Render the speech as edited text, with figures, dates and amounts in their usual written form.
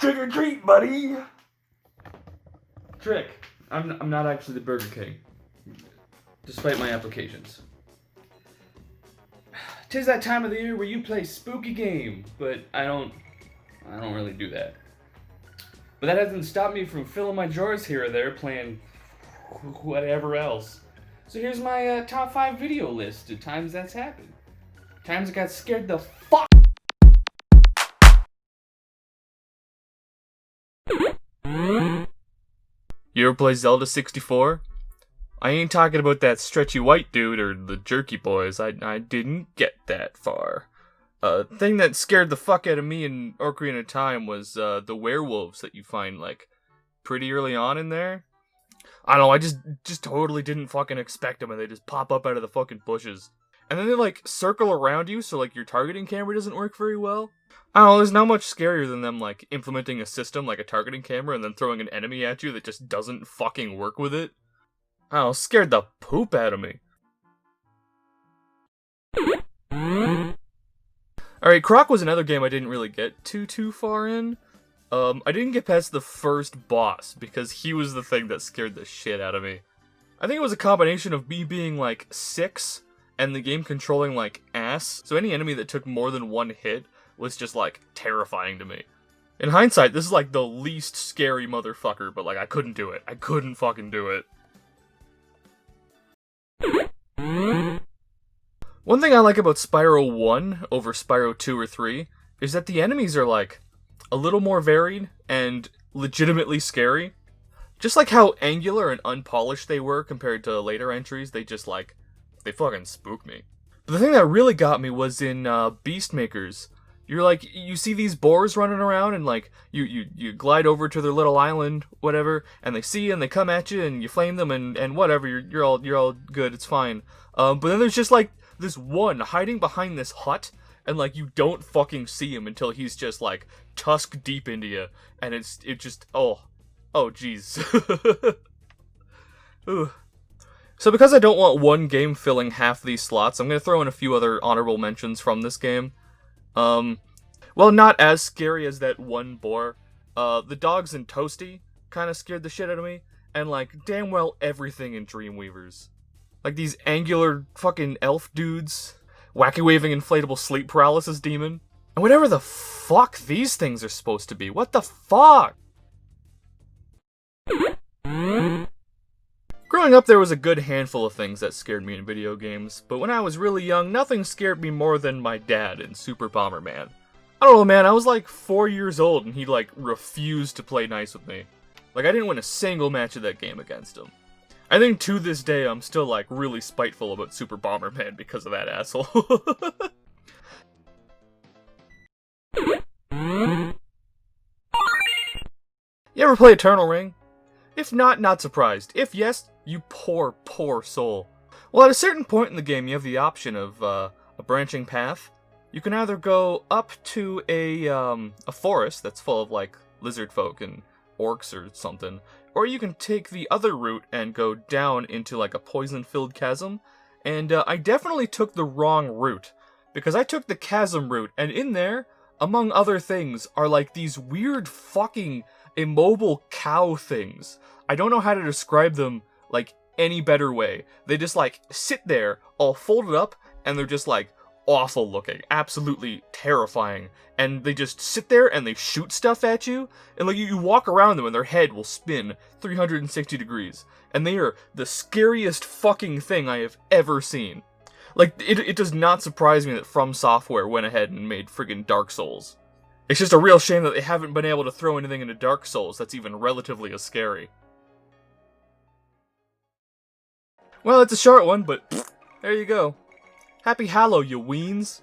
Trick or treat, buddy! Trick. I'm not actually the Burger King. Despite my applications. 'Tis that time of the year where you play spooky game, but I don't really do that. But that hasn't stopped me from filling my drawers here or there playing whatever else. So here's my top 5 video list of times that's happened. Times I got scared the fuck. You ever play Zelda 64? I ain't talking about that stretchy white dude or the jerky boys. I didn't get that far. Thing that scared the fuck out of me in Ocarina of Time was the werewolves that you find like pretty early on in there. I don't know, I just totally didn't fucking expect them, and they just pop up out of the fucking bushes. And then they like circle around you, so like your targeting camera doesn't work very well. I don't know, there's not much scarier than them like implementing a system like a targeting camera and then throwing an enemy at you that just doesn't fucking work with it. I don't know, scared the poop out of me. Alright, Croc was another game I didn't really get too far in. I didn't get past the first boss, because he was the thing that scared the shit out of me. I think it was a combination of me being, like, 6, and the game controlling, like, ass, so any enemy that took more than one hit was just, like, terrifying to me. In hindsight, this is, like, the least scary motherfucker, but, like, I couldn't do it. I couldn't fucking do it. One thing I like about Spyro 1 over Spyro 2 or 3 is that the enemies are, like, a little more varied and legitimately scary. Just like how angular and unpolished they were compared to later entries, they just, like, they fucking spook me. But the thing that really got me was in Beastmakers. You're like, you see these boars running around and, like, you glide over to their little island, whatever, and they see you and they come at you and you flame them and whatever, you're all good, it's fine. But then there's just, like, this one hiding behind this hut, and, like, you don't fucking see him until he's just, like, tusk deep into you, and it just, oh jeez. So because I don't want one game filling half these slots, I'm gonna throw in a few other honorable mentions from this game. Well, not as scary as that one boar. The dogs in Toasty kind of scared the shit out of me, and, like, damn well everything in Dreamweavers. Like, these angular fucking elf dudes, wacky-waving inflatable sleep paralysis demon, and whatever the fuck these things are supposed to be. What the fuck? Growing up, there was a good handful of things that scared me in video games, but when I was really young, nothing scared me more than my dad in Super Bomberman. I don't know, man, I was like 4 years old and he, like, refused to play nice with me. Like, I didn't win a single match of that game against him. I think to this day I'm still, like, really spiteful about Super Bomberman because of that asshole. You ever play Eternal Ring? If not, not surprised. If yes, you poor soul. Well, at a certain point in the game, you have the option of a branching path. You can either go up to a forest that's full of, like, lizard folk and orcs or something, or you can take the other route and go down into, like, a poison-filled chasm. And I definitely took the wrong route, because I took the chasm route, and in there, among other things, are, like, these weird fucking immobile cow things. I don't know how to describe them, like, any better way. They just, like, sit there, all folded up, and they're just, like, awful looking. Absolutely terrifying. And they just sit there and they shoot stuff at you, and, like, you walk around them and their head will spin 360 degrees. And they are the scariest fucking thing I have ever seen. Like, it does not surprise me that From Software went ahead and made friggin' Dark Souls. It's just a real shame that they haven't been able to throw anything into Dark Souls that's even relatively as scary. Well, it's a short one, but there you go. Happy Hallow, you weens!